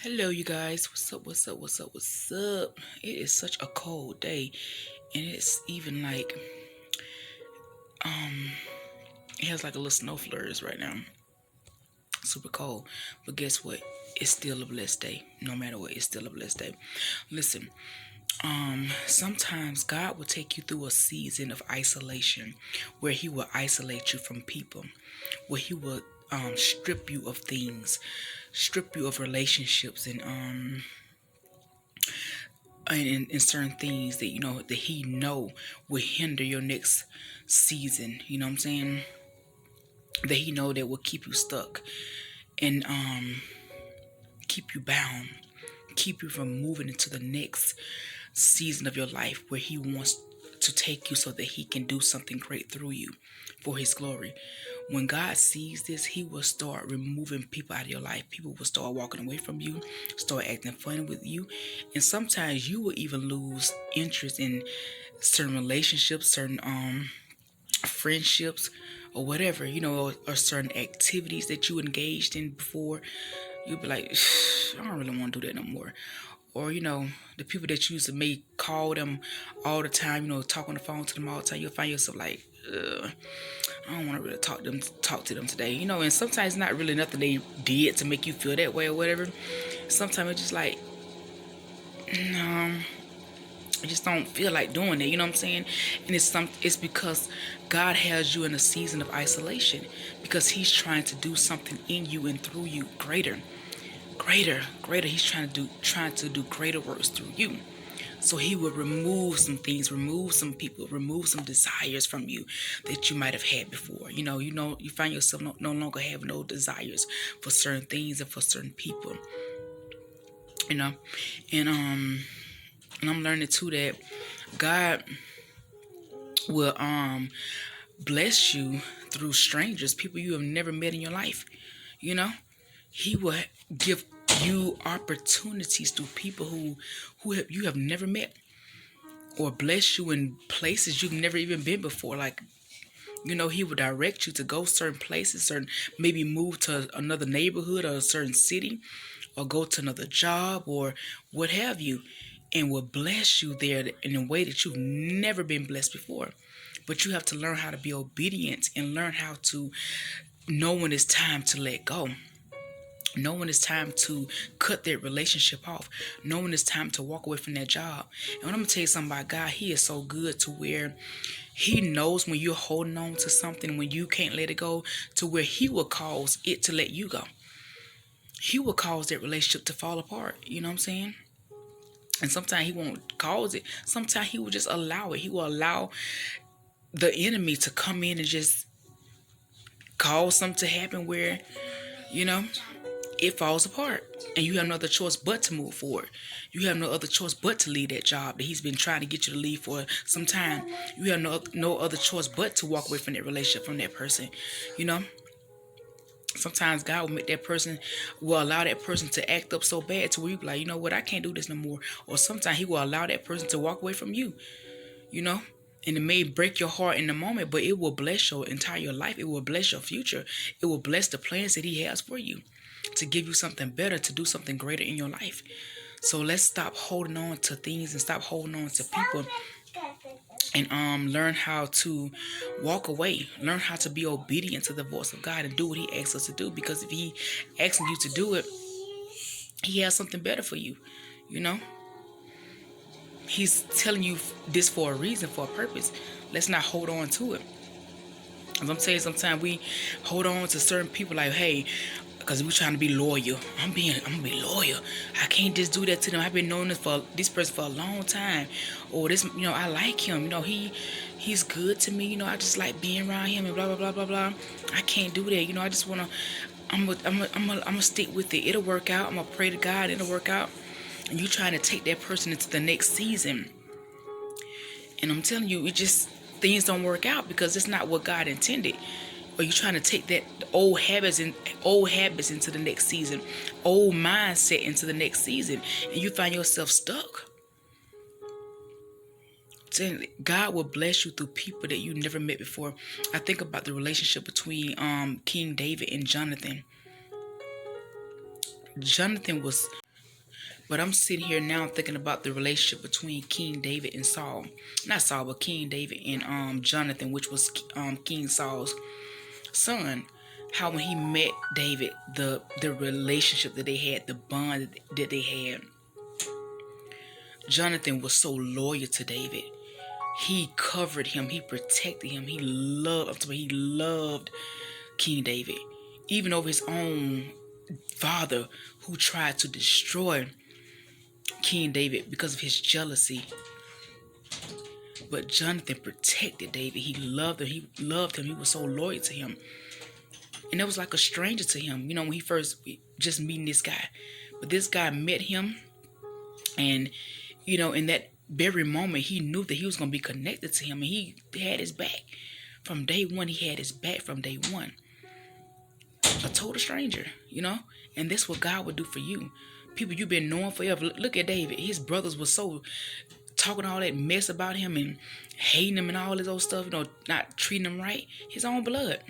Hello, you guys. What's up? What's up? What's up? What's up? It is such a cold day, and it's even like um, it has like a little snow flurries right now. Super cold, but guess what? It's still a blessed day. No matter what, it's still a blessed day. Listen, sometimes God will take you through a season of isolation, where He will isolate you from people, where He will strip you of things, strip you of relationships, and certain things that that he know will hinder your next season. You know what I'm saying? That he know that will keep you stuck and keep you bound, keep you from moving into the next season of your life where he wants to take you so that he can do something great through you for his glory. When God sees this, he will start removing people out of your life. People will start walking away from you, start acting funny with you, and sometimes you will even lose interest in certain relationships, certain friendships, or whatever, or certain activities that you engaged in before. You'll be like, I don't really want to do that no more. Or, the people that you used to make call them all the time, talk on the phone to them all the time, you'll find yourself like, I don't want to really talk to them today. And sometimes it's not really nothing they did to make you feel that way or whatever. Sometimes it's just like, no, I just don't feel like doing it, you know what I'm saying? And it's because God has you in a season of isolation, because he's trying to do something in you and through you greater. He's trying to do greater works through you. So he will remove some things, remove some people, remove some desires from you that you might have had before. You find yourself no longer having no desires for certain things and for certain people. You know, and and I'm learning too that God will bless you through strangers, people you have never met in your life. You know, he will give you opportunities through people you have never met, or bless you in places you've never even been before. Like, he will direct you to go certain places, certain, maybe move to another neighborhood or a certain city, or go to another job or what have you, and will bless you there in a way that you've never been blessed before. But you have to learn how to be obedient and learn how to know when it's time to let go. Know when it's time to cut that relationship off. Know when it's time to walk away from that job. And when I'm going to tell you something about God, he is so good to where he knows when you're holding on to something, when you can't let it go, to where he will cause it to let you go. He will cause that relationship to fall apart. You know what I'm saying? And sometimes he won't cause it. Sometimes he will just allow it. He will allow the enemy to come in and just cause something to happen where, you know, it falls apart. And you have no other choice but to move forward. You have no other choice but to leave that job that he's been trying to get you to leave for some time. You have no other choice but to walk away from that relationship, from that person. You know? Sometimes God will allow that person to act up so bad to where you be like, you know what, I can't do this no more. Or sometimes he will allow that person to walk away from you, you know? And it may break your heart in the moment, but it will bless your entire life. It will bless your future. It will bless the plans that he has for you, to give you something better, to do something greater in your life. So let's stop holding on to things and stop holding on to people, and learn how to walk away. Learn how to be obedient to the voice of God and do what he asks us to do. Because if he asking you to do it, he has something better for you. You know, he's telling you this for a reason, for a purpose. Let's not hold on to it. As I'm saying, sometimes we hold on to certain people like, hey, because we're trying to be loyal. I'm gonna be loyal. I can't just do that to them. I've been knowing this person for a long time. Or this, I like him. He's good to me. I just like being around him and blah blah blah blah blah. I can't do that. I just wanna. I'm gonna stick with it. It'll work out. I'm gonna pray to God. It'll work out. And you trying to take that person into the next season. And I'm telling you, things don't work out because it's not what God intended. Or you trying to take that old habits into the next season, old mindset into the next season, and you find yourself stuck. God will bless you through people that you never met before. I think about the relationship between King David and Jonathan. Jonathan was But I'm sitting here now thinking about the relationship between King David and Saul. Not Saul, but King David and Jonathan, which was King Saul's son. How when he met David, the relationship that they had, the bond that they had. Jonathan was so loyal to David. He covered him, he protected him, he loved King David, even over his own father who tried to destroy King David because of his jealousy. But Jonathan protected David. He loved him. He loved him. He was so loyal to him. And that was like a stranger to him, when he first just meeting this guy. But this guy met him, and, in that very moment, he knew that he was going to be connected to him, and he had his back. From day one, he had his back from day one. A total stranger, and that's what God would do for you. People you've been knowing forever. Look at David. His brothers were so talking all that mess about him and hating him and all this old stuff, not treating him right. His own blood.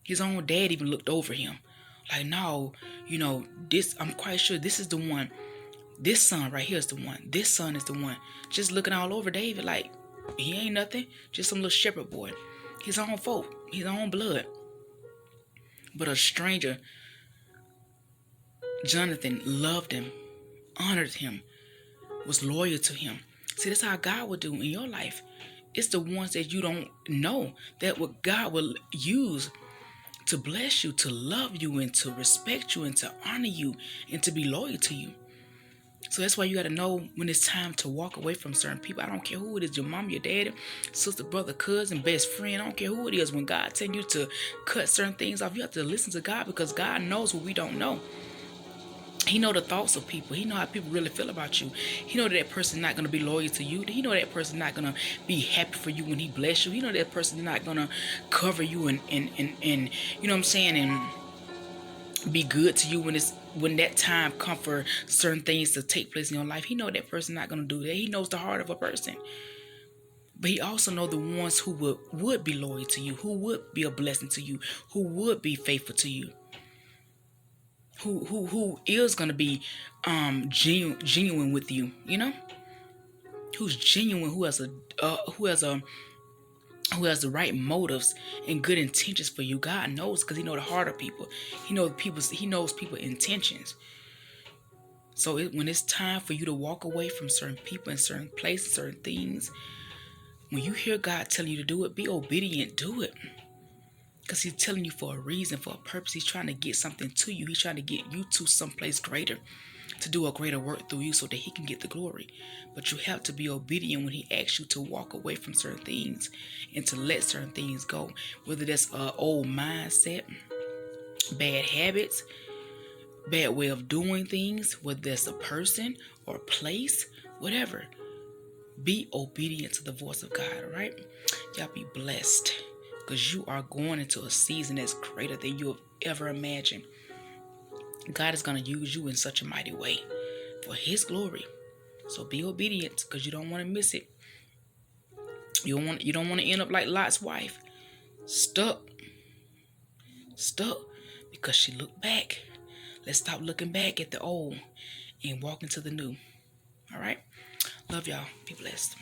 His own dad even looked over him. Like, no, this, I'm quite sure this is the one. This son right here is the one. This son is the one. Just looking all over David like he ain't nothing. Just some little shepherd boy. His own folk. His own blood. But a stranger, Jonathan, loved him, honored him, was loyal to him. See, that's how God will do in your life. It's the ones that you don't know that what God will use to bless you, to love you, and to respect you, and to honor you, and to be loyal to you. So that's why you got to know when it's time to walk away from certain people. I don't care who it is, your mom, your daddy, sister, brother, cousin, best friend. I don't care who it is. When God tells you to cut certain things off, you have to listen to God, because God knows what we don't know. He know the thoughts of people. He know how people really feel about you. He know that person's not going to be loyal to you. He know that person's not going to be happy for you when he bless you. He know that person's not going to cover you and you know what I'm saying, and be good to you when that time come for certain things to take place in your life. He know that person's not going to do that. He knows the heart of a person. But he also know the ones who would be loyal to you, who would be a blessing to you, who would be faithful to you. Who is gonna be genuine with you, who's genuine, who has the right motives and good intentions for you. God knows, because he knows the heart of people. He knows people's intentions. So when it's time for you to walk away from certain people and certain places, certain things, when you hear God telling you to do it, be obedient, do it. Because he's telling you for a reason, for a purpose. He's trying to get something to you. He's trying to get you to someplace greater, to do a greater work through you so that he can get the glory. But you have to be obedient when he asks you to walk away from certain things and to let certain things go. Whether that's an old mindset, bad habits, bad way of doing things, whether that's a person or a place, whatever. Be obedient to the voice of God, all right? Y'all be blessed, because you are going into a season that's greater than you have ever imagined. God is going to use you in such a mighty way for his glory. So be obedient, because you don't want to miss it. You don't want to end up like Lot's wife, stuck because she looked back. Let's stop looking back at the old and walk into the new. All right? Love y'all. Be blessed.